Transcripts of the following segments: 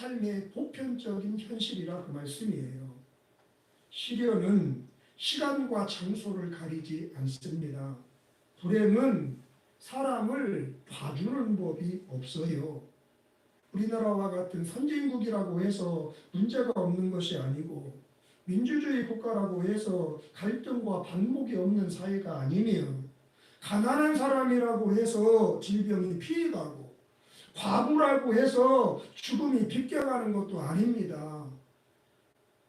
삶의 보편적인 현실이라 그 말씀이에요. 시련은 시간과 장소를 가리지 않습니다. 불행은 사람을 봐주는 법이 없어요. 우리나라와 같은 선진국이라고 해서 문제가 없는 것이 아니고 민주주의 국가라고 해서 갈등과 반목이 없는 사회가 아니며 가난한 사람이라고 해서 질병이 피해가고 과부라고 해서 죽음이 빗겨가는 것도 아닙니다.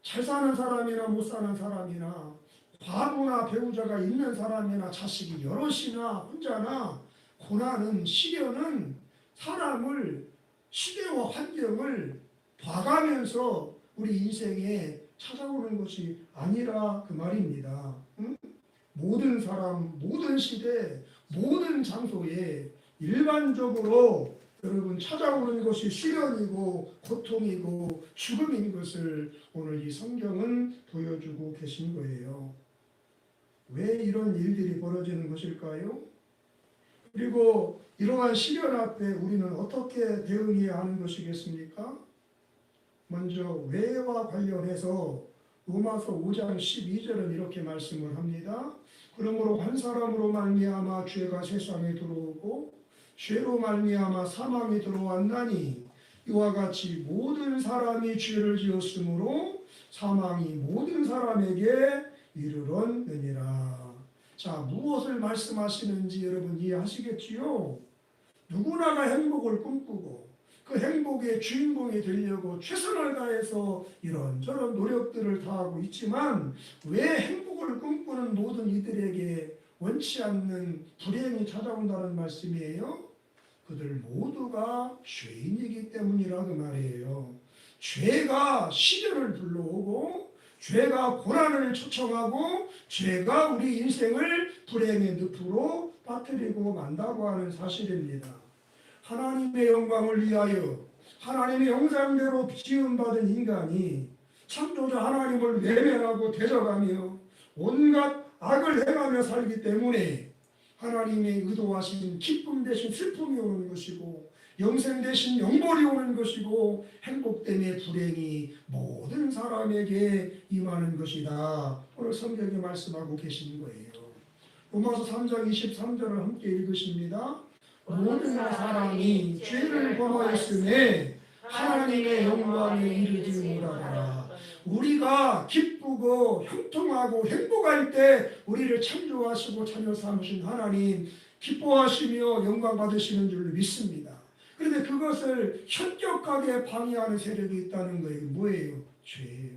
잘 사는 사람이나 못 사는 사람이나 과부나 배우자가 있는 사람이나 자식이 여럿이나 혼자나 고난은 시련은 사람을 시대와 환경을 봐가면서 우리 인생에 찾아오는 것이 아니라 그 말입니다. 응? 모든 사람, 모든 시대, 모든 장소에 일반적으로 여러분 찾아오는 것이 시련이고 고통이고 죽음인 것을 오늘 이 성경은 보여주고 계신 거예요. 왜 이런 일들이 벌어지는 것일까요? 그리고 이러한 시련 앞에 우리는 어떻게 대응해야 하는 것이겠습니까? 먼저 왜와 관련해서 로마서 5장 12절은 이렇게 말씀을 합니다. 그러므로 한 사람으로 말미암아 죄가 세상에 들어오고 죄로 말미암아 사망이 들어왔나니 이와 같이 모든 사람이 죄를 지었으므로 사망이 모든 사람에게 이르렀느니라. 자, 무엇을 말씀하시는지 여러분 이해하시겠지요? 누구나가 행복을 꿈꾸고 그 행복의 주인공이 되려고 최선을 다해서 이런저런 노력들을 다하고 있지만 왜 행복을 꿈꾸는 모든 이들에게 원치 않는 불행이 찾아온다는 말씀이에요? 그들 모두가 죄인이기 때문이라 그 말이에요. 죄가 시련을 불러오고 죄가 고난을 초청하고 죄가 우리 인생을 불행의 늪으로 빠뜨리고 만다고 하는 사실입니다. 하나님의 영광을 위하여 하나님의 형상대로 지음받은 인간이 창조자 하나님을 외면하고 대적하며 온갖 악을 행하며 살기 때문에 하나님의 의도하신 기쁨 대신 슬픔이 오는 것이고 영생 대신 영벌이 오는 것이고 행복 때문에 불행이 모든 사람에게 임하는 것이다. 오늘 성경이 말씀하고 계신 거예요. 로마서 3장 23절을 함께 읽으십니다. 모든 사람이 죄를 범하였음에 하나님의 영광에 이르지 못하더라. 우리가 기쁘고 형통하고 행복할 때 우리를 창조하시고 자녀 삼으신 하나님 기뻐하시며 영광 받으시는 줄 믿습니다. 그런데 그것을 현격하게 방해하는 세력이 있다는 거예요. 뭐예요? 죄예요.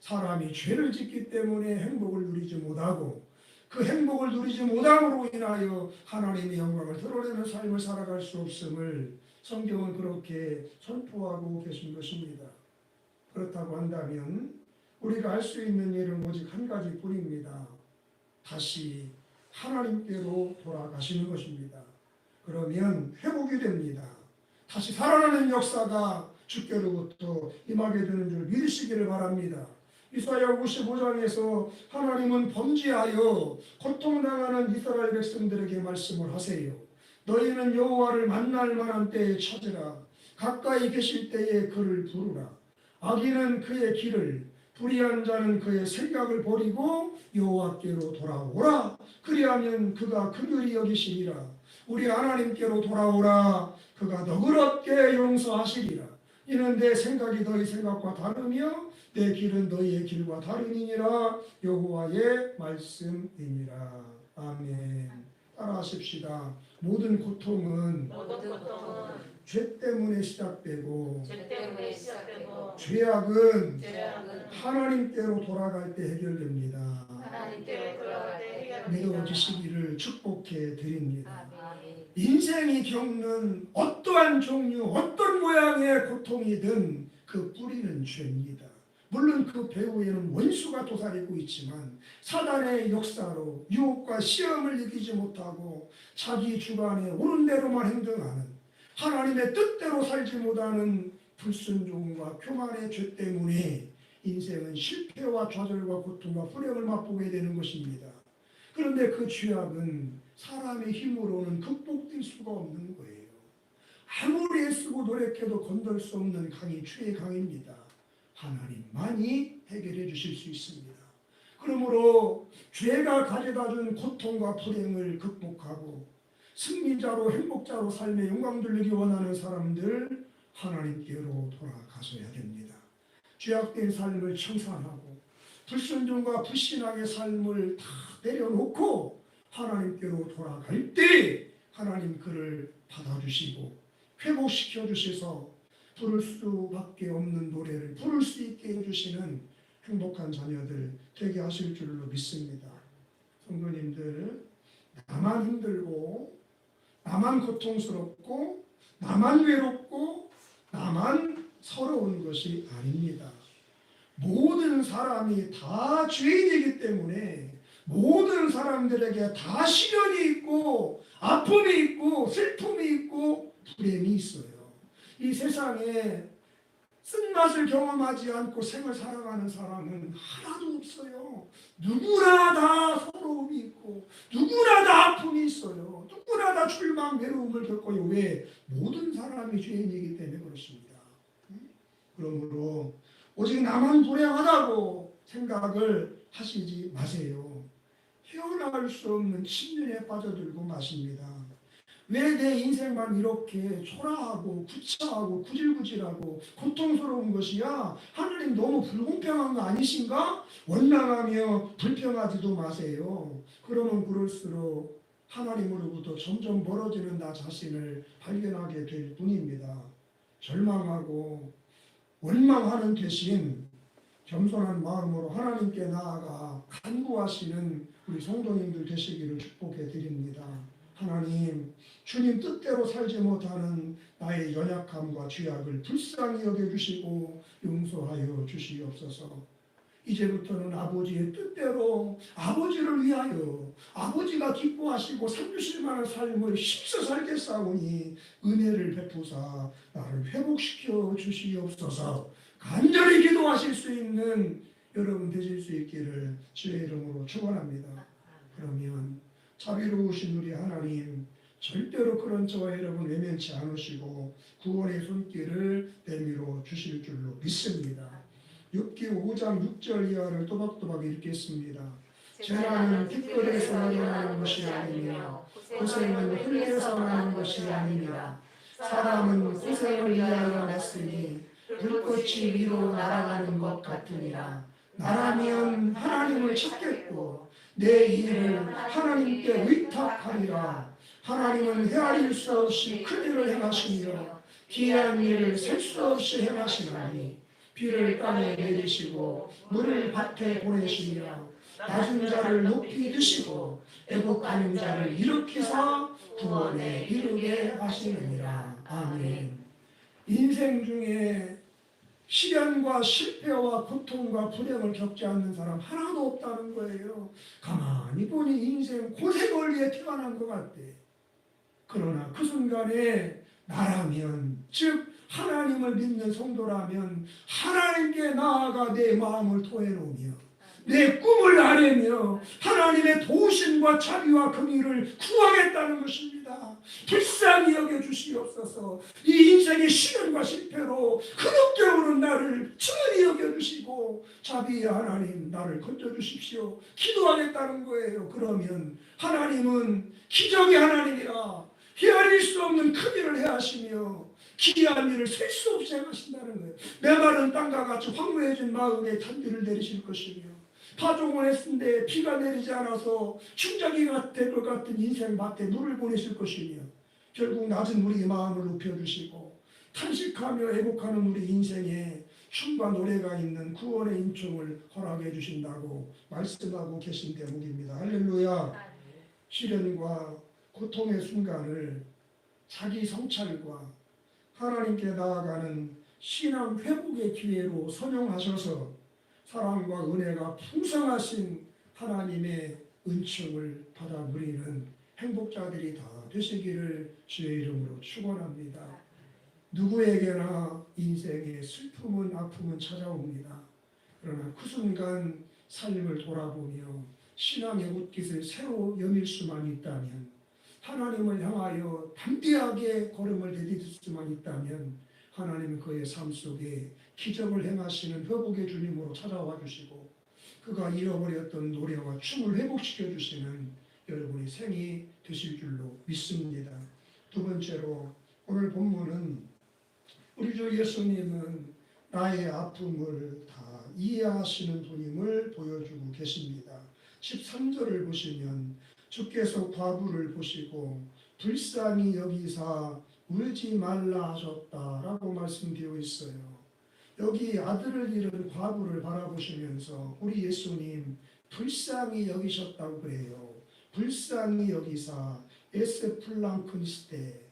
사람이 죄를 짓기 때문에 행복을 누리지 못하고 그 행복을 누리지 못함으로 인하여 하나님의 영광을 드러내는 삶을 살아갈 수 없음을 성경은 그렇게 선포하고 계신 것입니다. 그렇다고 한다면 우리가 할 수 있는 일은 오직 한 가지뿐입니다. 다시 하나님께로 돌아가시는 것입니다. 그러면 회복이 됩니다. 다시 살아나는 역사가 주께로부터 임하게 되는 줄 믿으시기를 바랍니다. 이사야 55장에서 하나님은 범죄하여 고통당하는 이스라엘 백성들에게 말씀을 하세요. 너희는 여호와를 만날 만한 때에 찾으라. 가까이 계실 때에 그를 부르라. 악인은 그의 길을 불의한 자는 그의 생각을 버리고 여호와께로 돌아오라. 그리하면 그가 긍휼히 여기시리라. 우리 하나님께로 돌아오라. 그가 너그럽게 용서하시리라. 이는 내 생각이 너희 생각과 다르며 내 길은 너희의 길과 다르니라. 여호와의 말씀이니라. 아멘. 따라하십시다. 모든 고통은 죄 때문에 시작되고 죄악은 하나님께로 돌아갈 때 해결됩니다. 믿어지시기를 축복해 드립니다. 인생이 겪는 어떠한 종류 어떤 모양의 고통이든 그 뿌리는 죄입니다. 물론 그 배후에는 원수가 도사리고 있지만 사단의 역사로 유혹과 시험을 이기지 못하고 자기 주관에 옳은 대로만 행동하는 하나님의 뜻대로 살지 못하는 불순종과 교만의 죄 때문에 인생은 실패와 좌절과 고통과 불행을 맛보게 되는 것입니다. 그런데 그 죄악은 사람의 힘으로는 극복될 수가 없는 거예요. 아무리 애쓰고 노력해도 건널 수 없는 강이 주의 강입니다. 하나님만이 해결해 주실 수 있습니다. 그러므로 죄가 가져다준 고통과 불행을 극복하고 승리자로 행복자로 삶의 영광 돌리기 원하는 사람들 하나님께로 돌아가셔야 됩니다. 죄악된 삶을 청산하고 불순종과 불신앙의 삶을 다 내려놓고 하나님께로 돌아갈 때 하나님 그를 받아주시고 회복시켜 주셔서 부를 수밖에 없는 노래를 부를 수 있게 해주시는 행복한 자녀들 되게 하실 줄로 믿습니다. 성도님들, 나만 힘들고 나만 고통스럽고 나만 외롭고 나만 서러운 것이 아닙니다. 모든 사람이 다 죄인이기 때문에 모든 사람들에게 다 시련이 있고 아픔이 있고 슬픔이 있고 불행이 있어요. 이 세상에 쓴맛을 경험하지 않고 생을 살아가는 사람은 하나도 없어요. 누구나 다 서러움이 있고 누구나 다 아픔이 있어요. 누구나 다 출망, 외로움을 겪어요. 왜? 모든 사람이 죄인이기 때문에 그렇습니다. 그러므로 오직 나만 불행하다고 생각을 하시지 마세요. 헤어나올 수 없는 침륜에 빠져들고 마십니다. 왜 내 인생만 이렇게 초라하고 구차하고 구질구질하고 고통스러운 것이야? 하나님 너무 불공평한 거 아니신가? 원망하며 불평하지도 마세요. 그러면 그럴수록 하나님으로부터 점점 멀어지는 나 자신을 발견하게 될 뿐입니다. 절망하고 원망하는 대신 겸손한 마음으로 하나님께 나아가 간구하시는 우리 성도님들 되시기를 축복해 드립니다. 하나님, 주님 뜻대로 살지 못하는 나의 연약함과 죄악을 불쌍히 여겨주시고 용서하여 주시옵소서. 이제부터는 아버지의 뜻대로 아버지를 위하여 아버지가 기뻐하시고 삼주실 만한 삶을 힘써 살겠사오니 은혜를 베푸사 나를 회복시켜 주시옵소서. 간절히 기도하실 수 있는 여러분 되실 수 있기를 주의 이름으로 축원합니다. 그러면 자비로우신 우리 하나님 절대로 그런 저와 여러분 외면치 않으시고 구원의 손길을 내밀어 주실 줄로 믿습니다. 욥기 5장 6절 이하를 또박또박 읽겠습니다. 재난은 티끌에서 일어나는 것이 아니며 고생은 흙에서 나는 것이 아니니라. 사람은 고생을 위하여 났으니 불꽃이 위로 날아가는 것 같으니라. 나라면 하나님을 찾겠고 내 일을 하나님께 의탁하리라. 하나님은 헤아릴 수 없이 큰 일을 행하시며 기이한 일을 셀 수 없이 행하시나니 비를 땅에 내리시고 물을 밭에 보내시며 낮은 자를 높이 드시고 애곡하는 자를 일으키사 구원에 이르게 하시느니라. 아멘. 인생 중에 시련과 실패와 고통과 불행을 겪지 않는 사람 하나도 없다는 거예요. 가만히 보니 인생 고생을 위해 태어난 것 같대. 그러나 그 순간에 나라면, 즉 하나님을 믿는 성도라면 하나님께 나아가 내 마음을 토해놓으며 내 꿈을 아뢰며 하나님의 도우심과 자비와 긍휼을 구하겠다는 것입니다. 불쌍히 여겨주시옵소서. 이 인생의 시련과 실패로 그렇게 오는 나를 친히 여겨주시고 자비의 하나님 나를 건져주십시오. 기도하겠다는 거예요. 그러면 하나님은 기적의 하나님이라 헤아릴 수 없는 큰 일을 해하시며 기이한 일을 셀 수 없이 행하신다는 거예요. 메마른 땅과 같이 황무해진 마음에 단비를 내리실 것이며 파종을 했는데 비가 내리지 않아서 충작이가 될 것 같은 인생 밭에 물을 보내실 것이며 결국 낮은 우리 마음을 높여주시고 탄식하며 애곡하는 우리 인생에 춤과 노래가 있는 구원의 인총을 허락해 주신다고 말씀하고 계신 대목입니다. 할렐루야. 시련과 고통의 순간을 자기 성찰과 하나님께 나아가는 신앙 회복의 기회로 선용하셔서 사랑과 은혜가 풍성하신 하나님의 은총을 받아 누리는 행복자들이 다 되시기를 주의 이름으로 축원합니다. 누구에게나 인생에 슬픔은 아픔은 찾아옵니다. 그러나 그 순간 삶을 돌아보며 신앙의 옷깃을 새로 여밀 수만 있다면 하나님을 향하여 담대하게 걸음을 내딛을 수만 있다면 하나님은 그의 삶 속에 기적을 행하시는 회복의 주님으로 찾아와 주시고 그가 잃어버렸던 노래와 춤을 회복시켜 주시는 여러분의 생이 되실 줄로 믿습니다. 두 번째로 오늘 본문은 우리 주 예수님은 나의 아픔을 다 이해하시는 분임을 보여주고 계십니다. 13절을 보시면 주께서 과부를 보시고 불쌍히 여기사 울지 말라 하셨다라고 말씀되어 있어요. 여기 아들을 잃은 과부를 바라보시면서 우리 예수님 불쌍히 여기셨다고 그래요. 불쌍히 여기사 에스플랑크니스테,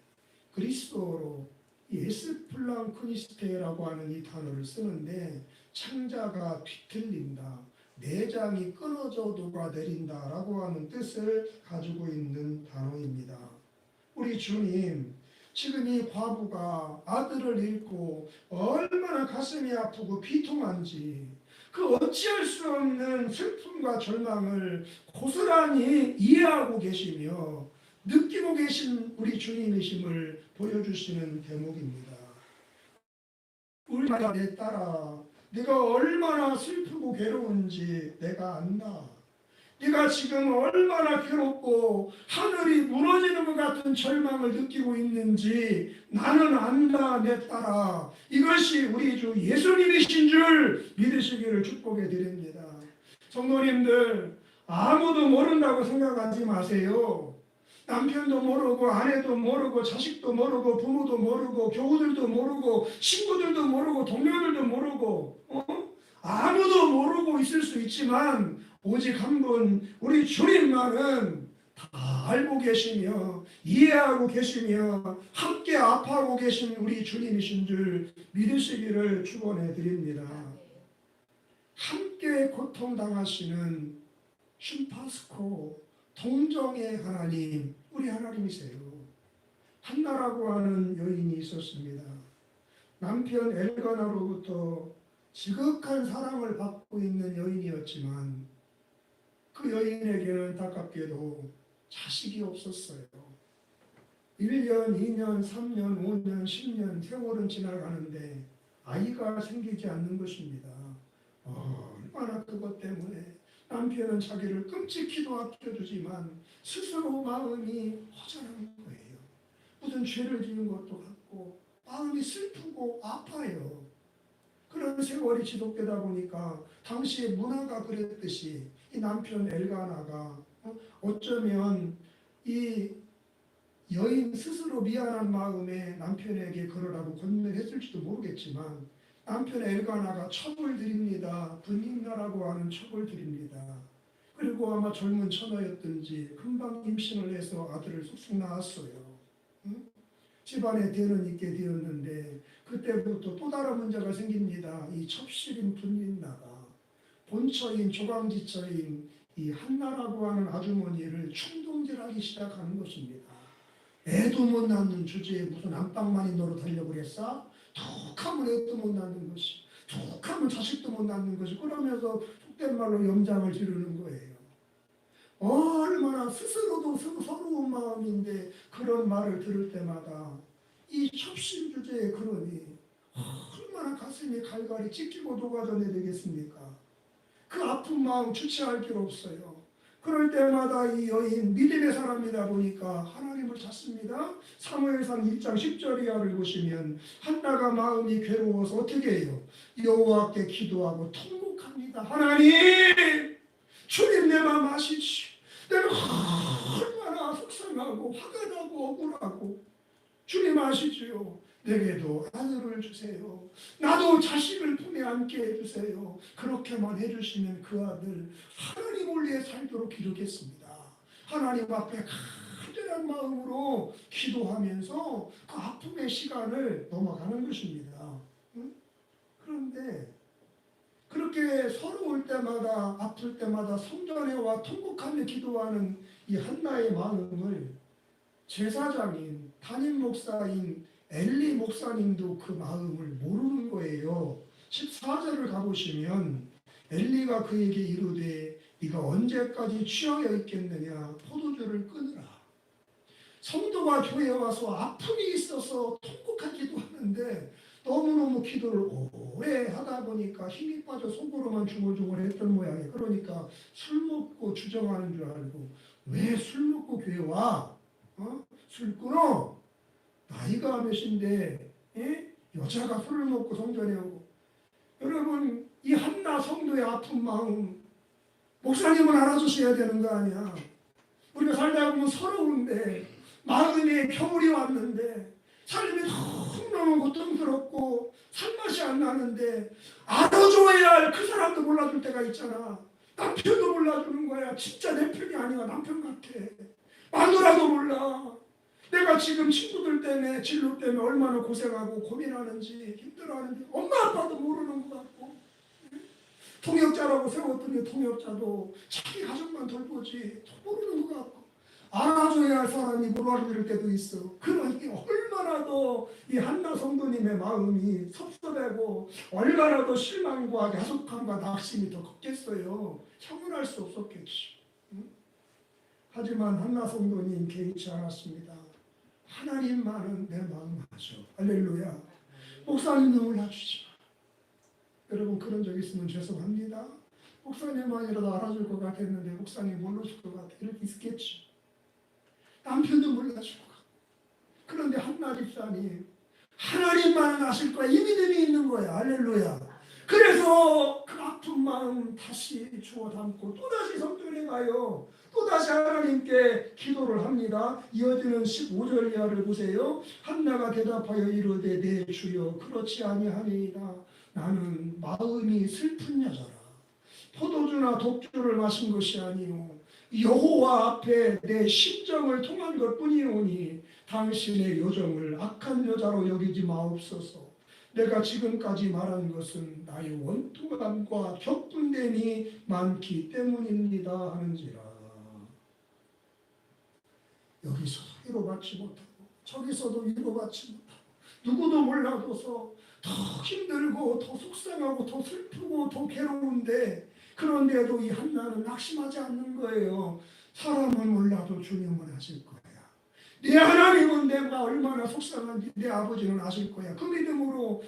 그리스도로 에스플랑크니스테라고 하는 이 단어를 쓰는데 창자가 뒤틀린다, 내장이 끊어져 녹아내린다라고 하는 뜻을 가지고 있는 단어입니다. 우리 주님 지금 이 과부가 아들을 잃고 얼마나 가슴이 아프고 비통한지 그 어찌할 수 없는 슬픔과 절망을 고스란히 이해하고 계시며 느끼고 계신 우리 주님이심을 보여주시는 대목입니다. 울지마 내 딸아, 네가 얼마나 슬프고 괴로운지 내가 안다. 네가 지금 얼마나 괴롭고 하늘이 무너지는 것 같은 절망을 느끼고 있는지 나는 안다 내 딸아. 이것이 우리 주 예수님이신 줄 믿으시기를 축복해 드립니다. 성도님들 아무도 모른다고 생각하지 마세요. 남편도 모르고 아내도 모르고 자식도 모르고 부모도 모르고 교우들도 모르고 친구들도 모르고 동료들도 모르고 아무도 모르고 있을 수 있지만 오직 한 분 우리 주님만은 다 알고 계시며 이해하고 계시며 함께 아파하고 계신 우리 주님이신 줄 믿으시기를 축원해 드립니다. 함께 고통당하시는 슈파스코 동정의 하나님, 우리 하나님이세요. 한나라고 하는 여인이 있었습니다. 남편 엘가나로부터 지극한 사랑을 받고 있는 여인이었지만 그 여인에게는 안타깝게도 자식이 없었어요. 1년, 2년, 3년, 5년, 10년 세월은 지나가는데 아이가 생기지 않는 것입니다. 얼마나 그것 때문에 남편은 자기를 끔찍히도 아껴주지만 스스로 마음이 허전한 거예요. 무슨 죄를 지은 것도 같고 마음이 슬프고 아파요. 그런 세월이 지속되다 보니까 당시의 문화가 그랬듯이 이 남편 엘가나가 어쩌면 이 여인 스스로 미안한 마음에 남편에게 그러라고 권면했을지도 모르겠지만 남편 엘가나가 첩을 드립니다. 분임나라고 하는 첩을 드립니다. 그리고 아마 젊은 처녀였든지 금방 임신을 해서 아들을 쑥쑥 낳았어요. 집안에 대는 있게 되었는데 그때부터 또 다른 문제가 생깁니다. 이 첩실인 분임나가 본처인 조강지처인 이 한나라고 하는 아주머니를 충동질하기 시작하는 것입니다. 애도 못 낳는 주제에 무슨 안방만이 노릇하려고 그랬어? 툭하면 애도 못 낳는 것이, 툭하면 자식도 못 낳는 것이, 그러면서 속된 말로 염장을 지르는 거예요. 얼마나 스스로도 서러운 마음인데 그런 말을 들을 때마다 이 첩신 주제에 그러니 얼마나 가슴이 갈갈이 찢기고 녹아져야 되겠습니까? 그 아픈 마음 주체할 길 없어요. 그럴 때마다 이 여인 믿음의 사람이다 보니까 하나님을 찾습니다. 사무엘상 1장 10절 이하를 보시면 한나가 마음이 괴로워서 어떻게 해요? 여호와께 기도하고 통곡합니다. 하나님, 주님 내 마음 아시지? 내가 얼마나 속상하고 화가 나고 억울하고 주님 아시지요? 내게도 아들을 주세요. 나도 자식을 품에 안게 해주세요. 그렇게만 해주시면 그 아들 하나님을 위해 살도록 기도했습니다. 하나님 앞에 간절한 마음으로 기도하면서 그 아픔의 시간을 넘어가는 것입니다. 그런데 그렇게 서러울 때마다 아플 때마다 성전에와 통곡하며 기도하는 이 한나의 마음을 제사장인 담임 목사인 엘리 목사님도 그 마음을 모르는 거예요. 14절을 가보시면 엘리가 그에게 이르되 네가 언제까지 취하여 있겠느냐, 포도주를 끊으라. 성도가 교회에 와서 아픔이 있어서 통곡하기도 하는데 너무너무 기도를 오래 하다 보니까 힘이 빠져 속으로만 중얼중얼 했던 모양이에요. 그러니까 술 먹고 주정하는 줄 알고 왜 술 먹고 교회 와? 술 끊어? 나이가 몇인데 여자가 술을 먹고 성전에 오고. 여러분, 이 한나 성도의 아픈 마음 목사님은 알아주셔야 되는 거 아니야. 우리가 살다 보면 서러운데 마음에 겨울이 왔는데 삶이 너무너무 고통스럽고 살맛이 안 나는데 알아줘야 할 그 사람도 몰라줄 때가 있잖아. 남편도 몰라주는 거야. 진짜 내 편이 아니야. 남편 같아. 마누라도 몰라. 내가 지금 친구들 때문에 진로 때문에 얼마나 고생하고 고민하는지 힘들어하는지 엄마 아빠도 모르는 것 같고, 통역자라고 세웠더니 통역자도 자기 가족만 돌보지 모르는 것 같고, 알아줘야 할 사람이 몰아줄 때도 있어. 그러니 얼마나 더 이 한나 성도님의 마음이 섭섭하고 얼마나 더 실망과 야속함과 낙심이 더 컸겠어요. 형언할 수 없었겠지. 하지만 한나 성도님 개의치 않았습니다. 하나님만은 내 마음 아죠. 할렐루야. 목사님은 몰라주지 마. 여러분, 그런 적 있으면 죄송합니다. 목사님만이라도 알아줄 것 같았는데 목사님 몰라줄 것 같아. 이렇게 있겠지. 남편도 몰라줄 것 같고. 그런데 한나 집사님 하나님만은 아실 거야. 이 믿음이 있는 거야. 할렐루야. 그래서 그 아픈 마음 다시 주워 담고 또다시 성전에 가요. 또다시 하나님께 기도를 합니다. 이어지는 15절 이하를 보세요. 한나가 대답하여 이르되 내 주여 그렇지 아니하니이다. 나는 마음이 슬픈 여자라. 포도주나 독주를 마신 것이 아니요 여호와 앞에 내 심정을 통한 것뿐이오니 당신의 요정을 악한 여자로 여기지 마옵소서. 내가 지금까지 말한 것은 나의 원통함과 격분됨이 많기 때문입니다 하는지라. 여기서도 위로받지 못하고 저기서도 위로받지 못하고 누구도 몰라줘서 더 힘들고 더 속상하고 더 슬프고 더 괴로운데, 그런데도 이 한나는 낙심하지 않는 거예요. 사람은 몰라도 주님은 아실 거야. 내 하나님은 내가 얼마나 속상한지 내 아버지는 아실 거야. 그 믿음으로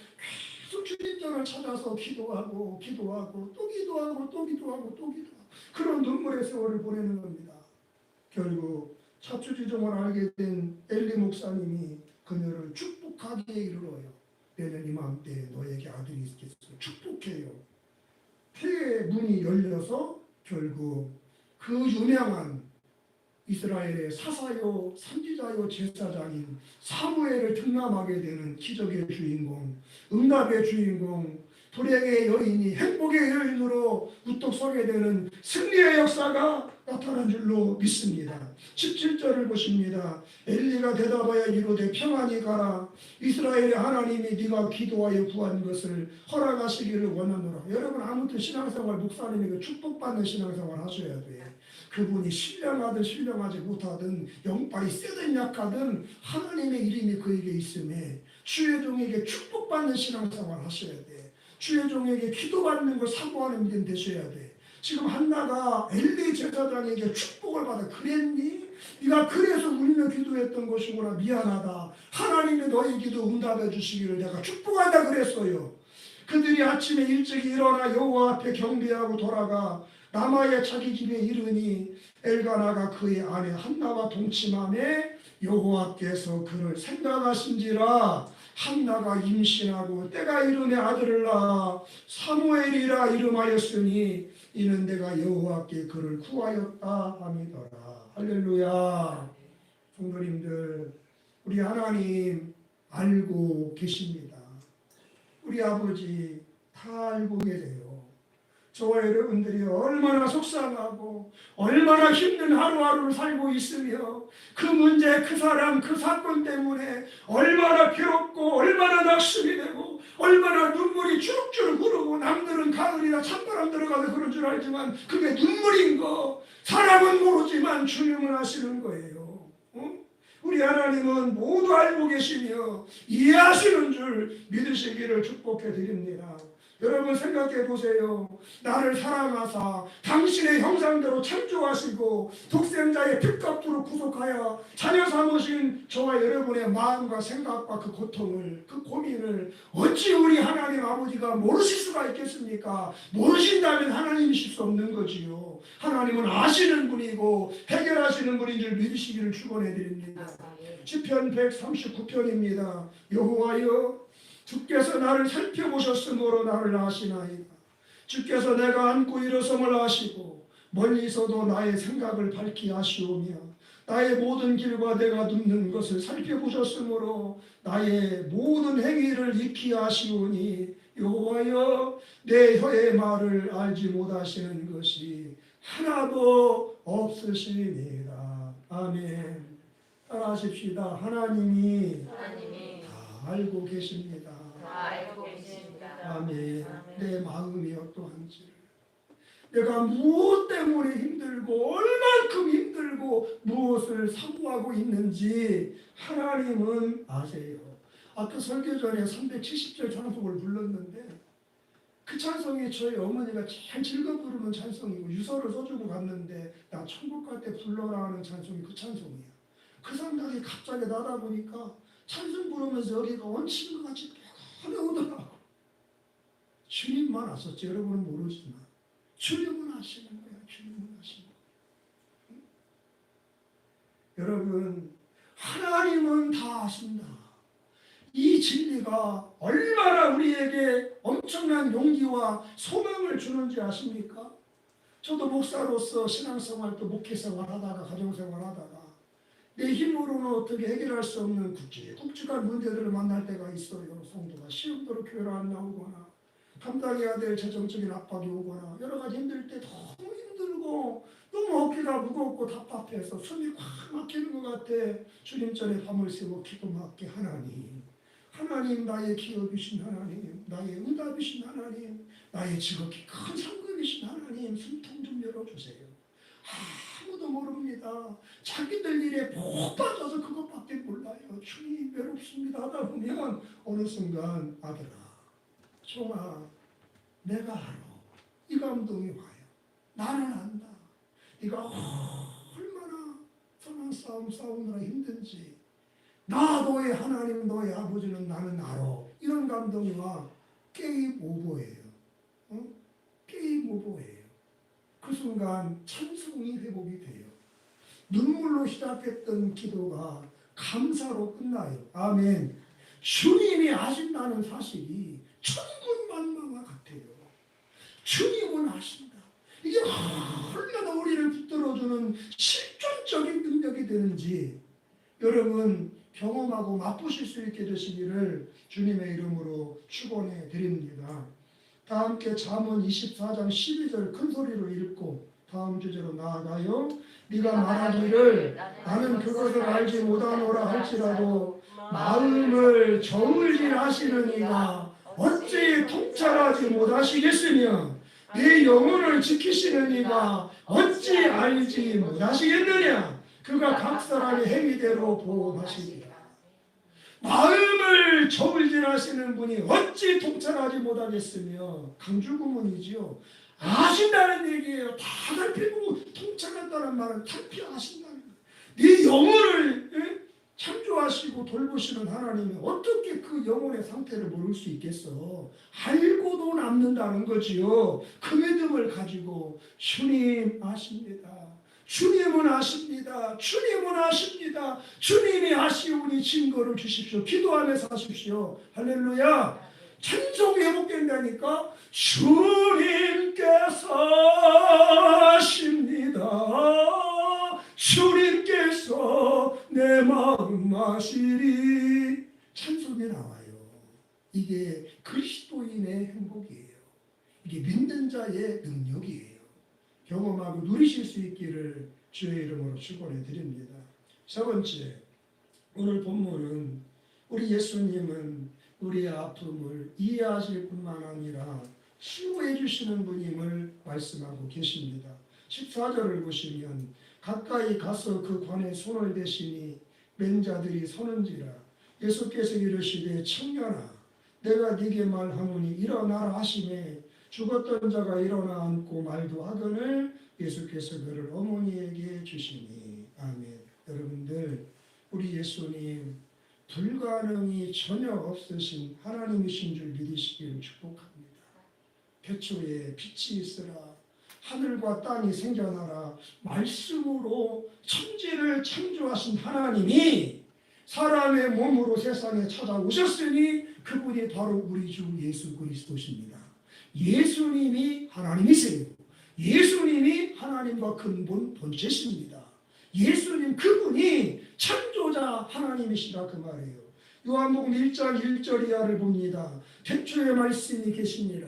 계속 주님전을 찾아서 기도하고 기도하고 또 기도하고 또 기도하고 또 기도하고 그런 눈물의 세월을 보내는 겁니다. 결국 차추지종을 알게 된 엘리 목사님이 그녀를 축복하기에 이르러요. 내년 이맘때 너에게 아들이 있겠어. 축복해요. 폐의 문이 열려서 결국 그 유명한 이스라엘의 사사요 선지자요 제사장인 사무엘을 등남하게 되는 기적의 주인공, 응답의 주인공, 불행의 여인이 행복의 여인으로 우뚝 서게 되는 승리의 역사가 나타난 줄로 믿습니다. 17절을 보십니다. 엘리가 대답하여 이르되 평안히 가라. 이스라엘의 하나님이 네가 기도하여 구한 것을 허락하시기를 원하노라. 여러분, 아무튼 신앙생활 목사님에게 축복받는 신앙생활 하셔야 돼. 그분이 신령하든 신령하지 못하든 영빨이 세든 약하든 하나님의 이름이 그에게 있음에 주의 종에게 축복받는 신앙생활 하셔야 돼. 주의 종에게 기도받는 걸 사모하는 믿음 되셔야 돼. 지금 한나가 엘리 제사장에게 축복을 받아. 그랬니? 네가 그래서 울며 기도했던 것이구나. 미안하다. 하나님이 너의 기도 응답해 주시기를 내가 축복한다 그랬어요. 그들이 아침에 일찍 일어나 여호와 앞에 경배하고 돌아가 라마의 자기 집에 이르니 엘가나가 그의 아내 한나와 동침하매 여호와께서 그를 생각하신지라. 한나가 임신하고 때가 이르매 아들을 낳아 사무엘이라 이름하였으니 이는 내가 여호와께 그를 구하였다 함이더라. 할렐루야. 성도님들, 우리 하나님 알고 계십니다. 우리 아버지 다 알고 계세요. 저와 여러분들이 얼마나 속상하고 얼마나 힘든 하루하루를 살고 있으며 그 문제, 그 사람, 그 사건 때문에 얼마나 괴롭고 얼마나 낙심이 되고 얼마나 눈물이 주룩주룩 흐르고, 남들은 가을이나 찬바람 들어가서 그런 줄 알지만 그게 눈물인 거 사람은 모르지만 주님은 아시는 거예요. 우리 하나님은 모두 알고 계시며 이해하시는 줄 믿으시기를 축복해 드립니다. 여러분 생각해 보세요. 나를 사랑하사 당신의 형상대로 창조하시고 독생자의 피값으로 구속하여 자녀 삼으신 저와 여러분의 마음과 생각과 그 고통을, 그 고민을 어찌 우리 하나님 아버지가 모르실 수가 있겠습니까? 모르신다면 하나님이실 수 없는 거지요. 하나님은 아시는 분이고 해결하시는 분인 줄 믿으시기를 축원해 드립니다. 시편 139편입니다. 여호와여, 주께서 나를 살펴보셨으므로 나를 아시나이다. 주께서 내가 앉고 일어섬을 아시고 멀리서도 나의 생각을 밝히 아시오며 나의 모든 길과 내가 눕는 것을 살펴보셨으므로 나의 모든 행위를 익히 아시오니 여호와여, 내 혀의 말을 알지 못하시는 것이 하나도 없으십니다. 아멘. 따라하십시다. 하나님이 다 알고 계십니다. 아멘. 내 마음이 어떠한지, 내가 무엇 때문에 힘들고 얼만큼 힘들고 무엇을 사고하고 있는지 하나님은 아세요. 아까 설교 전에 370절 찬송을 불렀는데 그 찬송이 저희 어머니가 제일 즐겨 부르는 찬송이고 유서를 써주고 갔는데 나 천국 갈 때 불러라 하는 찬송이 그 찬송이야. 그 생각이 갑자기 나다 보니까 찬송 부르면서 여기가 얹힌 것 같이 오더라고. 주님만 아셨지. 여러분은 모르지만 주님은 아시는 거야. 주님은 아시는 거야. 응? 여러분, 하나님은 다 아신다. 이 진리가 얼마나 우리에게 엄청난 용기와 소망을 주는지 아십니까? 저도 목사로서 신앙생활 또 목회생활 하다가 가정생활 하다가 내 힘으로는 어떻게 해결할 수 없는 굵직한 문제들을 만날 때가 있어요. 성도가 시험대로 교회를 안 나오거나 감당해야 될 재정적인 압박이 오거나 여러 가지 힘들 때 너무 힘들고 너무 어깨가 무겁고 답답해서 숨이 꽉 막히는 것 같아. 주님 전에 밤을 새고 기도하게 하나님 나의 기업이신 하나님, 나의 응답이신 하나님, 나의 지극히 큰 상급이신 하나님, 숨통 좀 열어주세요. 아무도 모릅니다. 자기들 일에 푹 빠져서 그것밖에 몰라요. 주님 외롭습니다 하다 보면 어느 순간 아들아, 종아, 내가 알아. 이 감동이 와요. 나는 안다. 네가 얼마나 선한 싸움 싸우느라 힘든지 나 너의 하나님 너의 아버지는 나는 알아. 이런 감동이 와. 게임 오버예요. 게임 오버예요. 그 순간 찬송이 회복이 돼요. 눈물로 시작했던 기도가 감사로 끝나요. 아멘. 주님이 아신다는 사실이 천군만마와 같아요. 주님은 아신다. 이게 얼마나 우리를 붙들어주는 실존적인 능력이 되는지 여러분 경험하고 맛보실 수 있게 되시기를 주님의 이름으로 축원해 드립니다. 다 함께 잠언 24장 12절 큰 소리로 읽고 다음 주제로 나아가요. 네가 말하기를 나는 그것을 알지 못하노라 할지라도 마음을 저울질하시는 이가 어찌 통찰하지 못하시겠으며 내 영혼을 지키시는 이가 어찌 알지 못하시겠느냐. 그가 각 사람의 행위대로 보호하시리라. 마음을 저울질하시는 분이 어찌 통찰하지 못하겠으며 강주구문이지요. 아신다는 얘기예요. 다 살피고 통찰한다는 말은 살피 아신다는 거예요. 네 영혼을 창조하시고 돌보시는 하나님이 어떻게 그 영혼의 상태를 모를 수 있겠어. 알고도 남는다는 거지요. 그 믿음을 가지고 주님 아십니다. 주님은 아십니다. 주님은 아십니다. 주님이 아시오니 증거를 주십시오. 기도하면서 하십시오. 할렐루야. 찬송이 회복된다니까. 주님께서 아십니다. 주님께서 내 마음 아시리. 찬송이 나와요. 이게 그리스도인의 행복이에요. 이게 믿는 자의 능력이에요. 경험하고 누리실 수 있기를 주의 이름으로 축원해 드립니다. 세 번째, 오늘 본문은 우리 예수님은 우리의 아픔을 이해하실 뿐만 아니라 치유해 주시는 분임을 말씀하고 계십니다. 14절을 보시면 가까이 가서 그 관에 손을 대시니 맨자들이 서는지라. 예수께서 이르시되 청년아 내가 네게 말하노니 일어나라 하시매 죽었던 자가 일어나 앉고 말도 하거늘 예수께서 그를 어머니에게 주시니. 아멘. 여러분들, 우리 예수님 불가능이 전혀 없으신 하나님이신 줄 믿으시기를 축복합니다. 태초에 빛이 있으라 하늘과 땅이 생겨나라 말씀으로 천지를 창조하신 하나님이 사람의 몸으로 세상에 찾아오셨으니 그분이 바로 우리 주 예수 그리스도십니다. 예수님이 하나님이세요. 예수님이 하나님과 근본 본체십니다. 예수님 그분이 창조자 하나님이시라 그 말이에요. 요한복음 1장 1절 이하를 봅니다. 태초에 말씀이 계십니다.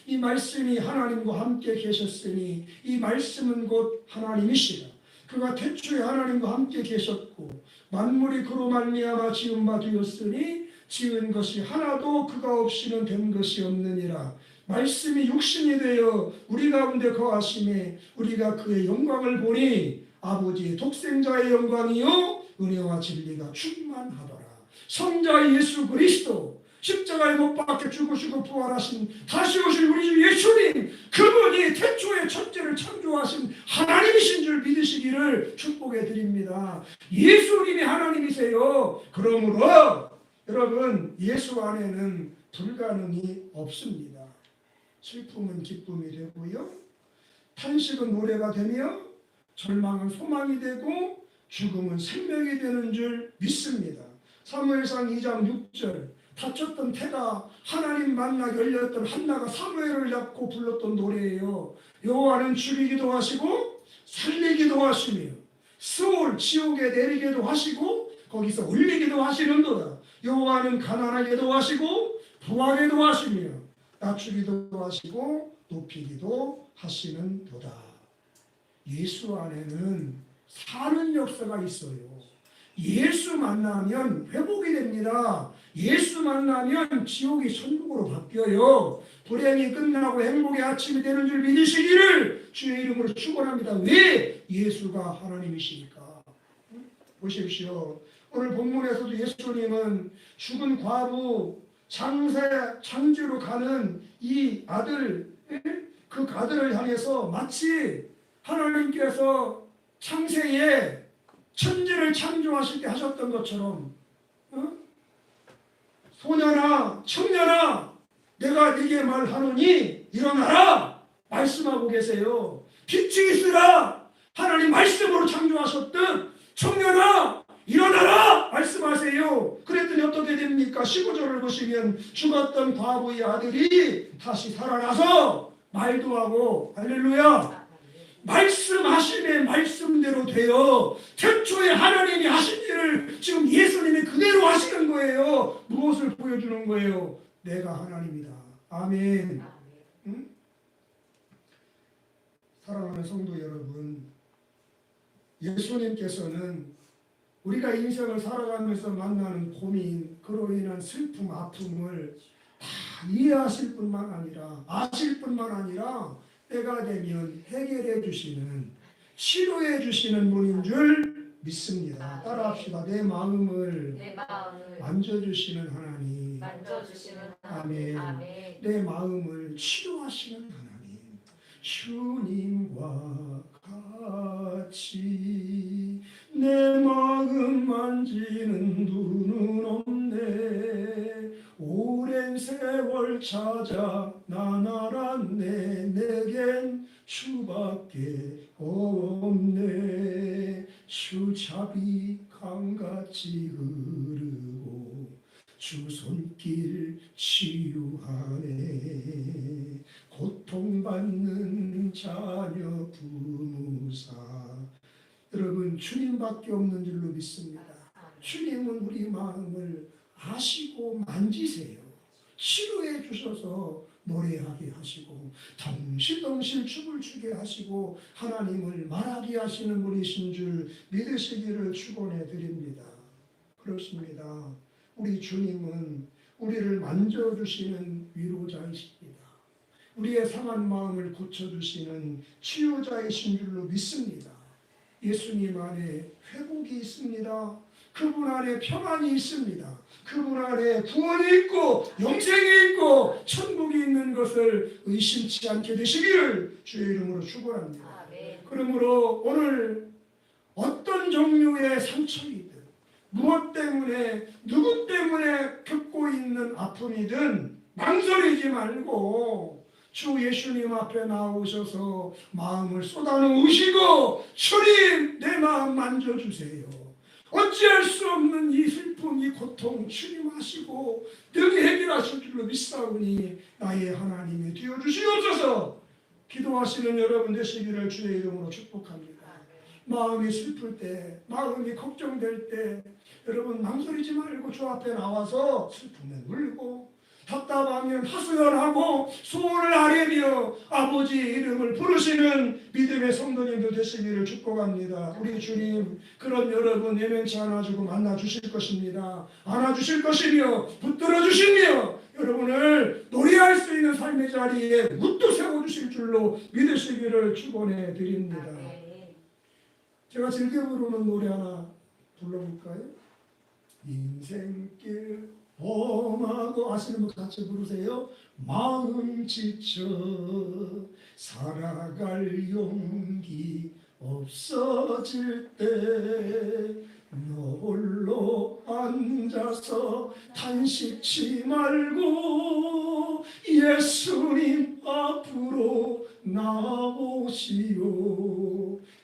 이 말씀이 하나님과 함께 계셨으니 이 말씀은 곧 하나님이시라. 그가 태초에 하나님과 함께 계셨고 만물이 그로 말미암아 지은 바 되었으니 지은 것이 하나도 그가 없이는 된 것이 없느니라. 말씀이 육신이 되어 우리 가운데 거하심에 우리가 그의 영광을 보니 아버지의 독생자의 영광이요 은혜와 진리가 충만하더라. 성자 예수 그리스도 십자가에 못 박혀 죽으시고 부활하신 다시 오실 우리 주 예수님 그분이 태초에 천지를 창조하신 하나님이신 줄 믿으시기를 축복해 드립니다. 예수님이 하나님이세요. 그러므로 여러분 예수 안에는 불가능이 없습니다. 슬픔은 기쁨이 되고요. 탄식은 노래가 되며 절망은 소망이 되고 죽음은 생명이 되는 줄 믿습니다. 사무엘상 2장 6절 다쳤던 태가 하나님 만나 열렸던 한나가 사무엘을 잡고 불렀던 노래예요. 여호와는 죽이기도 하시고 살리기도 하시며 스올 지옥에 내리기도 하시고 거기서 올리기도 하시는도다. 여호와는 가난하게도 하시고 부하게도 하시며 낮추기도 하시고 높이기도 하시는도다. 예수 안에는 사는 역사가 있어요. 예수 만나면 회복이 됩니다. 예수 만나면 지옥이 천국으로 바뀌어요. 불행이 끝나고 행복의 아침이 되는 줄 믿으시기를 주의 이름으로 축원합니다. 왜? 예수가 하나님이시니까. 보십시오. 오늘 본문에서도 예수님은 죽은 과부 장지로 가는 이 아들, 그 아들을 향해서 마치 하나님께서 창세에 천지를 창조하실 때 하셨던 것처럼 소년아 청년아 내가 네게 말하노니 일어나라 말씀하고 계세요. 빛이 있으라 하나님 말씀으로 창조하셨듯 청년아 일어나라 말씀하세요. 그랬더니 어떻게 됩니까? 15절을 보시면 죽었던 과부의 아들이 다시 살아나서 말도 하고 할렐루야 말씀하심의 말씀대로 되어 태초에 하나님이 하신 일을 지금 예수님이 그대로 하시는 거예요. 무엇을 보여주는 거예요? 내가 하나님이다. 아멘. 응? 사랑하는 성도 여러분, 예수님께서는 우리가 인생을 살아가면서 만나는 고민, 그로 인한 슬픔, 아픔을 다 이해하실 뿐만 아니라 아실 뿐만 아니라 때가 되면 해결해 주시는 치료해 주시는 분인 줄 믿습니다. 따라합시다. 내 마음을 만져주시는 하나님. 아멘. 내 마음을 치료하시는 하나님. 주님과 같이 내 마음 만지는 분은 없네. 오랜 세월 찾아 난 알았네. 내겐 주밖에 없네. 주 자비 강같이 흐르고 주 손길 치유하네. 고통받는 자녀 부모사 여러분 주님밖에 없는 줄로 믿습니다. 주님은 우리 마음을 아시고 만지세요. 치료해 주셔서 노래하게 하시고 덩실덩실 춤을 추게 하시고 하나님을 말하게 하시는 분이신 줄 믿으시기를 축원해 드립니다. 그렇습니다. 우리 주님은 우리를 만져주시는 위로자이십니다. 우리의 상한 마음을 고쳐주시는 치유자이신 줄로 믿습니다. 예수님 안에 회복이 있습니다. 그분 안에 평안이 있습니다. 그분 안에 구원이 있고 영생이 있고 천국이 있는 것을 의심치 않게 되시기를 주의 이름으로 축원합니다. 그러므로 오늘 어떤 종류의 상처이든 무엇 때문에 누구 때문에 겪고 있는 아픔이든 망설이지 말고 주 예수님 앞에 나오셔서 마음을 쏟아놓으시고 주님 내 마음 만져주세요. 어찌할 수 없는 이 슬픔 이 고통 주님 하시고 능히 해결하실 줄로 믿사오니 나의 하나님이 되어주시옵소서. 기도하시는 여러분 되시기를 주의 이름으로 축복합니다. 마음이 슬플 때 마음이 걱정될 때 여러분 망설이지 말고 주 앞에 나와서 슬픔에 울고 답답하면 하소연하고 소원을 아뢰며 아버지 이름을 부르시는 믿음의 성도님들 되시기를 축복합니다. 우리 주님 그런 여러분 예면치 않아주고 만나주실 것입니다. 안아주실 것이며 붙들어 주시며 여러분을 노래할 수 있는 삶의 자리에 무뚝 세워주실 줄로 믿으시기를 축원해 드립니다. 제가 즐겨 부르는 노래 하나 불러볼까요? 인생길 험하고 아시는 분 같이 부르세요. 마음 지쳐 살아갈 용기 없어질 때 너 홀로 앉아서 탄식치 말고 예수님 앞으로 나오시오.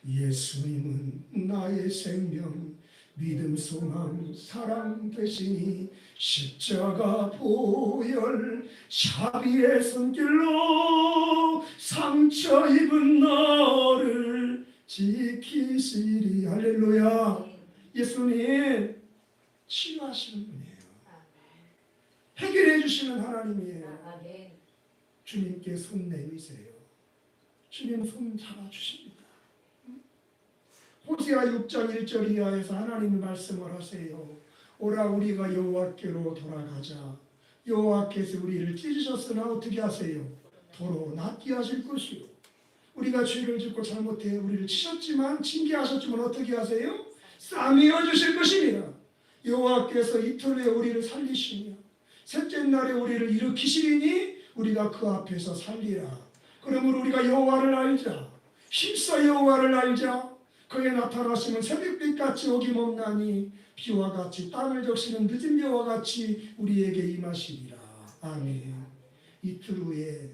예수님은 나의 생명 믿음 소망 사랑 되시니 십자가 보혈 자비의 손길로 상처 입은 너를 지키시리. 할렐루야. 예수님 치유하시는 분이에요. 해결해 주시는 하나님이에요. 주님께 손 내미세요. 주님 손 잡아주십니다. 호세아 6장 1절 이하에서 하나님이 말씀을 하세요. 오라 우리가 여호와께로 돌아가자. 여호와께서 우리를 찢으셨으나 어떻게 하세요? 도로 낫게 하실 것이요. 우리가 죄를 짓고 잘못해 우리를 치셨지만 징계하셨지만 어떻게 하세요? 싸매어 주실 것입니다. 여호와께서 이틀 후에 우리를 살리시며 셋째 날에 우리를 일으키시리니 우리가 그 앞에서 살리라. 그러므로 우리가 여호와를 알자. 힘써 여호와를 알자. 그의 나타나시면 새벽빛같이 어김없나니 비와 같이 땅을 적시는 늦은 여와 같이 우리에게 임하시리라. 아멘. 이틀 후에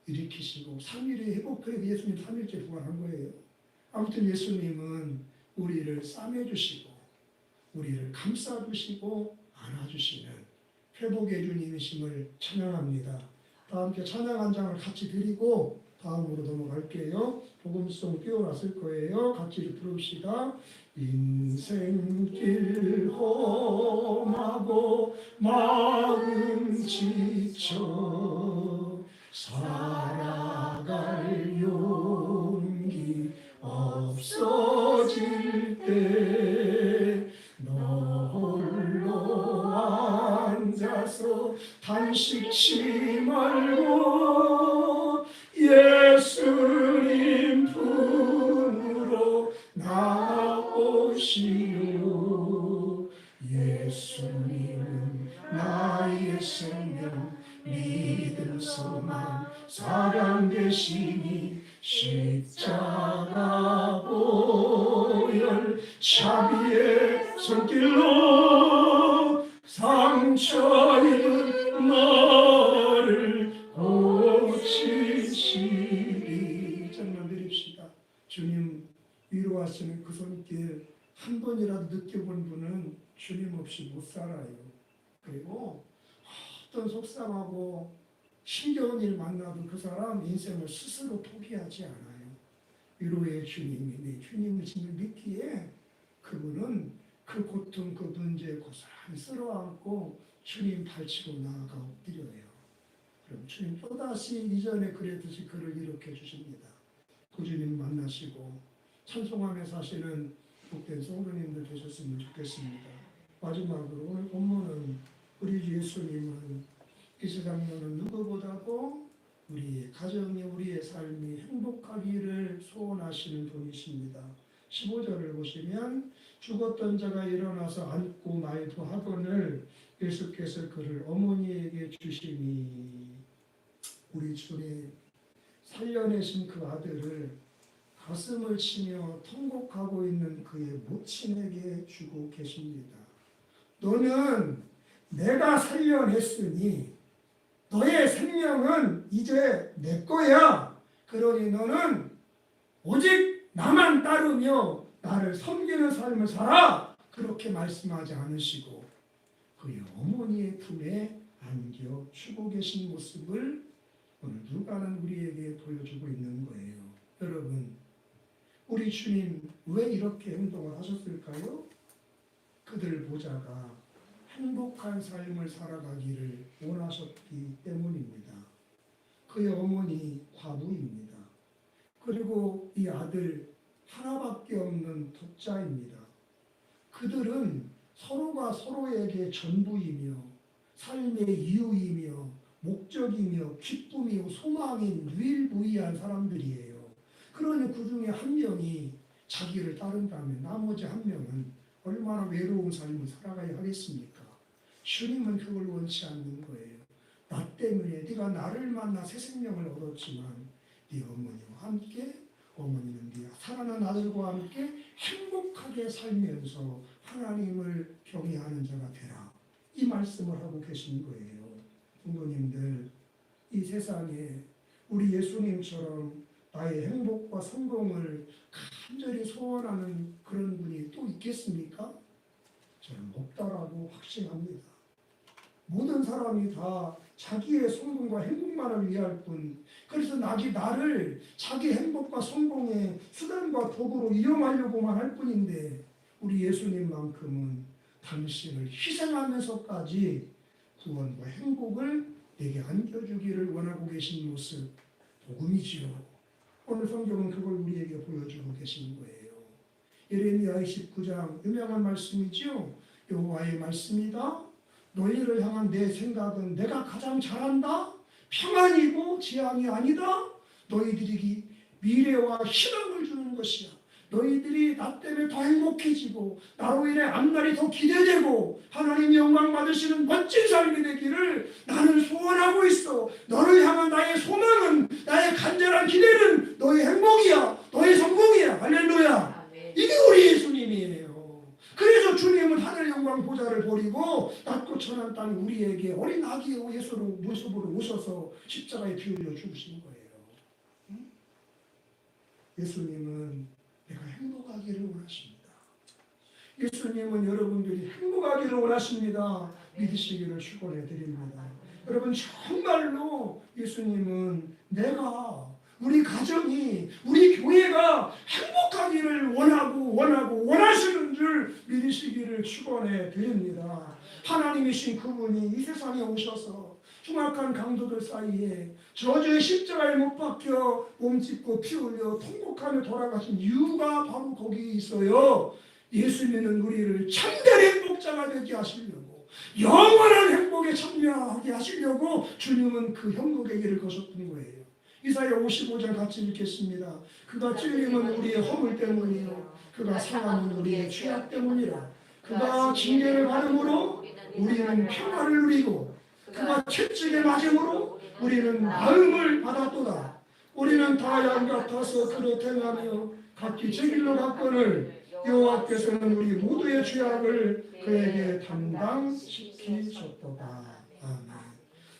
일으키시고 3일에 회복해 예수님 3일째 부활한 거예요. 아무튼 예수님은 우리를 싸매주시고 우리를 감싸주시고 안아주시는 회복의 주님이심을 찬양합니다. 다 함께 찬양 한 장을 같이 드리고 다음으로 넘어갈게요. 복음송 띄워놨을 거예요. 같이 부릅시다. 인생길 험하고 마음 지쳐 살아갈 용기 없어질 때 너 홀로 앉아서 탄식치 말고 예수님 품으로 나오시오. 예수님은 나의 생명 믿음 소망 사랑 되시니 십자가 보혈 자비의 손길로 상처 입은 너를 고치시리. 정말 드립시다. 주님 위로하시는 그 손길 한 번이라도 느껴본 분은 주님 없이 못 살아요. 그리고 어떤 속상하고 힘겨운 일 만나도 그 사람 인생을 스스로 포기하지 않아요. 위로의 주님이 내 주님을 정말 믿기에 그분은 그 고통 그 문제 고스란히 쓸어안고 주님 발치고 나아가 엎드려요. 그럼 주님 또다시 이전에 그랬듯이 그를 일으켜 주십니다. 그 주님 만나시고 찬송하며 사시는 복된 성도님들 되셨으면 좋겠습니다. 마지막으로 오늘 본문은 우리 예수님은 이 세상에는 누구보다도 우리의 가정이 우리의 삶이 행복하기를 소원하시는 분이십니다. 15절을 보시면 죽었던 자가 일어나서 앉고 말도 하거늘 예수께서 그를 어머니에게 주시니 우리 주님 살려내신 그 아들을 가슴을 치며 통곡하고 있는 그의 모친에게 주고 계십니다. 너는 내가 살려냈으니 너의 생명은 이제 내 거야. 그러니 너는 오직 나만 따르며 나를 섬기는 삶을 살아. 그렇게 말씀하지 않으시고 그의 어머니의 품에 안겨 주고 계신 모습을 오늘 누가는 우리에게 보여주고 있는 거예요. 여러분, 우리 주님 왜 이렇게 행동을 하셨을까요? 그들 보자가 행복한 삶을 살아가기를 원하셨기 때문입니다. 그의 어머니 과부입니다. 그리고 이 아들 하나밖에 없는 독자입니다. 그들은 서로가 서로에게 전부이며 삶의 이유이며 목적이며 기쁨이요 소망인 유일무이한 사람들이에요. 그러니 그 중에 한 명이 자기를 따른다면 나머지 한 명은 얼마나 외로운 삶을 살아가야 하겠습니까? 주님은 그걸 원치 않는 거예요. 나 때문에 네가 나를 만나 새 생명을 얻었지만 네 어머니와 함께 어머니는 네 사랑하는 아들과 함께 행복하게 살면서 하나님을 경외하는 자가 되라. 이 말씀을 하고 계신 거예요. 부모님들, 이 세상에 우리 예수님처럼 나의 행복과 성공을 간절히 소원하는 그런 분이 또 있겠습니까? 저는 없다라고 확신합니다. 모든 사람이 다 자기의 성공과 행복만을 위할 뿐, 그래서 나를 자기 행복과 성공의 수단과 도구로 이용하려고만 할 뿐인데 우리 예수님만큼은 당신을 희생하면서까지 구원과 행복을 내게 안겨주기를 원하고 계신 모습, 복음이지요. 오늘 성경은 그걸 우리에게 보여주고 계신 거예요. 예레미야 29장 유명한 말씀이지요. 여호와의 말씀이다. 너희를 향한 내 생각은 내가 가장 잘한다. 평안이고 재앙이 아니다. 너희들이 미래와 희망을 주는 것이야. 너희들이 나 때문에 더 행복해지고 나로 인해 앞날이 더 기대되고 하나님 영광 받으시는 멋진 삶이 되기를 나는 소원하고 있어. 너를 향한 나의 소망은, 나의 간절한 기대는 너의 행복이야. 너의 성공이야. 할렐루야. 이게 우리 예수님이에요. 그래서 주님은 하늘 영광 보좌를 버리고 낮고 천한 땅 우리에게 어린 아기 예수로 모습으로 오셔서 십자가에 피 흘려 죽으신 거예요. 예수님은 내가 행복하기를 원하십니다. 예수님은 여러분들이 행복하기를 원하십니다. 믿으시기를 축원해 드립니다. 여러분, 정말로 예수님은 내가, 우리 가정이, 우리 교회가 행복하기를 원하시는 줄 믿으시기를 축원해 드립니다. 하나님이신 그분이 이 세상에 오셔서 흉악한 강도들 사이에 저주의 십자가에 못 박혀 몸짓고 피 흘려 통곡하며 돌아가신 이유가 바로 거기 있어요. 예수 믿는 우리를 참된 행복자가 되게 하시려고, 영원한 행복에 참여하게 하시려고 주님은 그 형국의 길을 거셨던 거예요. 이사야 55장 같이 읽겠습니다. 그가 찔림은 우리의 허물 때문이요 그가 상함은 우리의 죄악 때문이라. 그가 징계를 받음으로 우리는 평화를 누리고 그가 채찍에 맞음으로 우리는 마음을 받았도다. 우리는 다 양 같아서 그로 행하며 각기 제 길로 갔거늘 여호와께서는 우리 모두의 죄악을 그에게 담당시키셨도다. 아멘.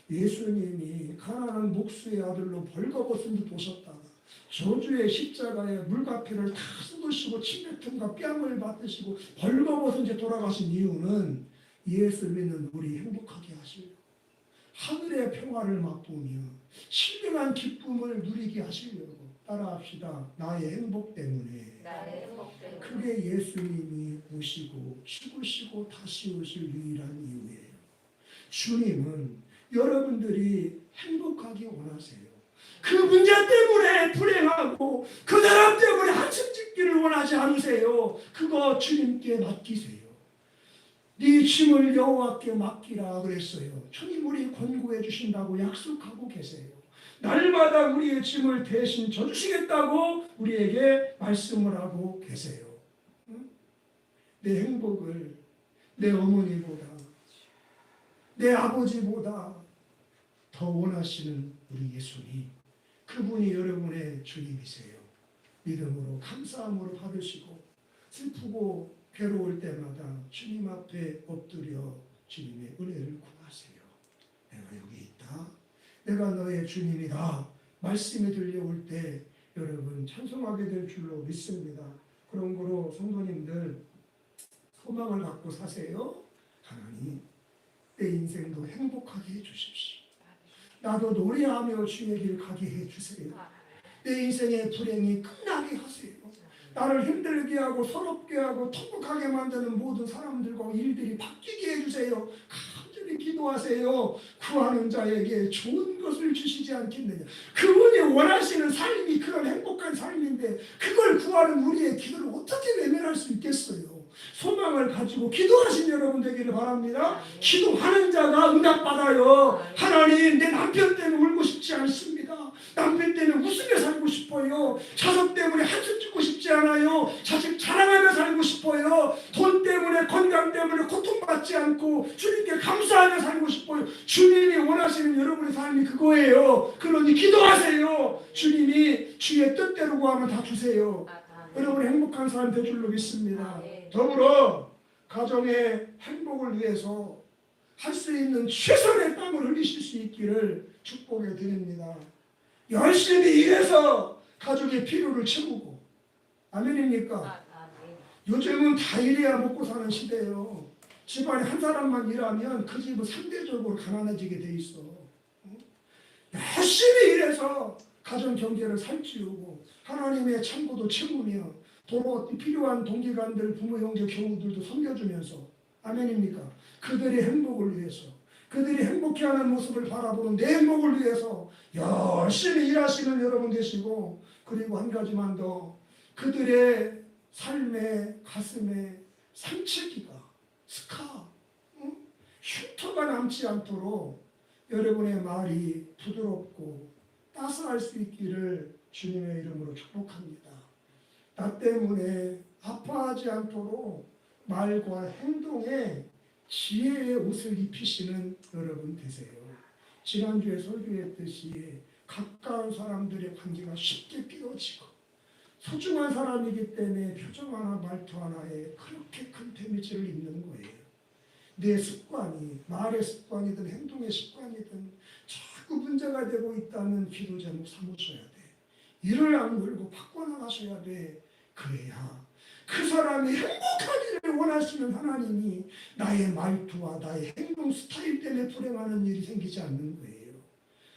예수님이 가난한 목수의 아들로 벌거벗은 듯 오셨다. 저주의 십자가에 물과 피를 다 쏟으시고 침뱉음과 뺨을 받으시고 벌거벗은 채 돌아가신 이유는 예수 믿는 우리 행복하게 하시려고, 하늘의 평화를 맛보며 신령한 기쁨을 누리게 하시려고. 따라합시다. 나의 행복 때문에. 그게 예수님이 오시고 죽으시고 다시 오실 유일한 이유예요. 주님은 여러분들이 행복하기 원하세요. 그 문제 때문에 불행하고 그 사람 때문에 한숨 짓기를 원하지 않으세요. 그거 주님께 맡기세요. 네 짐을 여호와께 맡기라 그랬어요. 주님 우리 권고해 주신다고 약속하고 계세요. 날마다 우리의 짐을 대신 져주시겠다고 우리에게 말씀을 하고 계세요. 내 행복을 내 어머니보다 내 아버지보다 더 원하시는 우리 예수님, 그분이 여러분의 주님이세요. 믿음으로 감사함으로 받으시고 슬프고 괴로울 때마다 주님 앞에 엎드려 주님의 은혜를 구하세요. 내가 여기 있다. 내가 너의 주님이다. 말씀이 들려올 때 여러분 찬송하게 될 줄로 믿습니다. 그런 거로 성도님들 소망을 갖고 사세요. 하나님, 내 인생도 행복하게 해주십시오. 나도 노래하며 주의 길 가게 해주세요. 내 인생의 불행이 끝나게 하세요. 나를 힘들게 하고 서럽게 하고 통곡하게 만드는 모든 사람들과 일들이 바뀌게 해주세요. 간절히 기도하세요. 구하는 자에게 좋은 것을 주시지 않겠느냐. 그분이 원하시는 삶이 그런 행복한 삶인데 그걸 구하는 우리의 기도를 어떻게 외면할 수 있겠어요. 소망을 가지고 기도하신 여러분 되기를 바랍니다. 기도하는 자가 응답받아요. 하나님, 내 남편 때문에 울고 싶지 않습니다. 남편 때문에 웃으며 살고 싶어요. 자식 때문에 한숨 짓고 싶지 않아요. 자식 자랑하며 살고 싶어요. 돈 때문에, 건강 때문에 고통받지 않고 주님께 감사하며 살고 싶어요. 주님이 원하시는 여러분의 삶이 그거예요. 그러니 기도하세요. 주님이 주의 뜻대로 구하면 다 주세요. 여러분 행복한 삶 될 줄로 믿습니다. 더불어 가정의 행복을 위해서 할 수 있는 최선의 땀을 흘리실 수 있기를 축복해 드립니다. 열심히 일해서 가족의 필요를 채우고, 아멘입니까? 요즘은 다 일해야 먹고 사는 시대예요. 집안에 한 사람만 일하면 그 집은 상대적으로 가난해지게 돼 있어. 열심히 일해서 가정 경제를 살찌우고 하나님의 창고도 채우며 도로 필요한 동기간들, 부모, 형제, 교우들도 섬겨주면서, 아멘입니까? 그들의 행복을 위해서, 그들이 행복해하는 모습을 바라보는 내 행복을 위해서 열심히 일하시는 여러분 계시고, 그리고 한 가지만 더, 그들의 삶의 가슴에 상처기가, 스카, 흉터가 남지 않도록 여러분의 말이 부드럽고 따스할 수 있기를 주님의 이름으로 축복합니다. 나 때문에 아파하지 않도록 말과 행동에 지혜의 옷을 입히시는 여러분 되세요. 지난주에 설교했듯이 가까운 사람들의 관계가 쉽게 깨어지고 소중한 사람이기 때문에 표정 하나 말투 하나에 그렇게 큰 데미지를 입는 거예요. 내 습관이, 말의 습관이든 행동의 습관이든 자꾸 문제가 되고 있다는 기도 제목 삼으셔야 돼. 이를 악물고 바꿔나가셔야 돼. 그래야 그 사람이 행복하기를 원하시는 하나님이 나의 말투와 나의 행동 스타일 때문에 불행하는 일이 생기지 않는 거예요.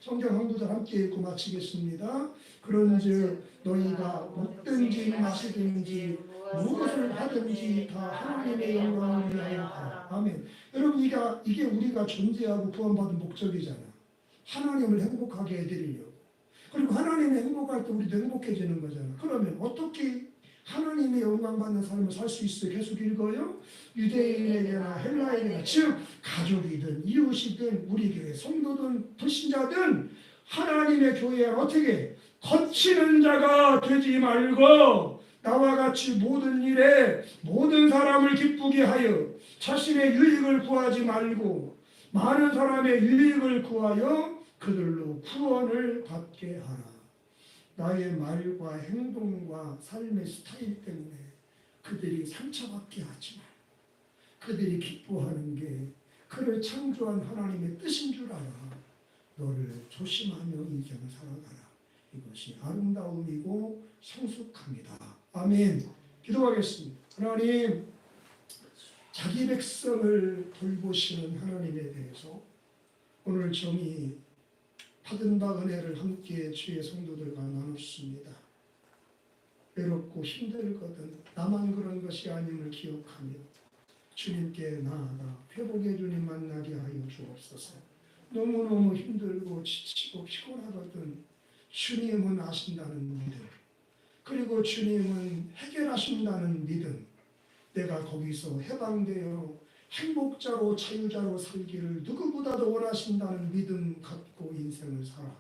성경 한 구절 함께 읽고 마치겠습니다. 그런즉 너희가 먹든지 마시든지 무엇을 하든지 다 하나님의 영광을 위하여 하라. 아멘. 여러분, 이게 우리가 존재하고 구원받은 목적이잖아. 하나님을 행복하게 해드리려고. 그리고 하나님이 행복할 때 우리도 행복해지는 거잖아. 그러면 어떻게 하나님의 영광받는 삶을 살 수 있어요? 계속 읽어요. 유대인에게나 헬라인에게나, 즉 가족이든 이웃이든 우리 교회 성도든 불신자든 하나님의 교회에 어떻게 거치는 자가 되지 말고 나와 같이 모든 일에 모든 사람을 기쁘게 하여 자신의 유익을 구하지 말고 많은 사람의 유익을 구하여 그들로 구원을 받게 하라. 나의 말과 행동과 삶의 스타일 때문에 그들이 상처받게 하지 말고 그들이 기뻐하는 게 그를 창조한 하나님의 뜻인 줄 알아. 너를 조심하며 인생을 살아가라. 이것이 아름다움이고 성숙합니다. 아멘. 기도하겠습니다. 하나님, 자기 백성을 돌보시는 하나님에 대해서 오늘 정의 받은 바 은혜를 함께 주의 성도들과 나눴습니다. 외롭고 힘들거든 나만 그런 것이 아님을 기억하며 주님께 나아가 회복의 주님 만나게 하여 주옵소서. 너무너무 힘들고 지치고 피곤하거든 주님은 아신다는 믿음, 그리고 주님은 해결하신다는 믿음, 내가 거기서 해방되어 행복자로 자유자로 살기를 누구보다도 원하신다는 믿음 갖고 인생을 살아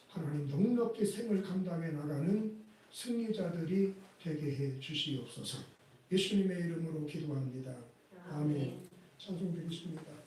하나님 넉넉히 생을 감당해 나가는 승리자들이 되게 해 주시옵소서. 예수님의 이름으로 기도합니다. 아멘. 찬송 드리겠습니다.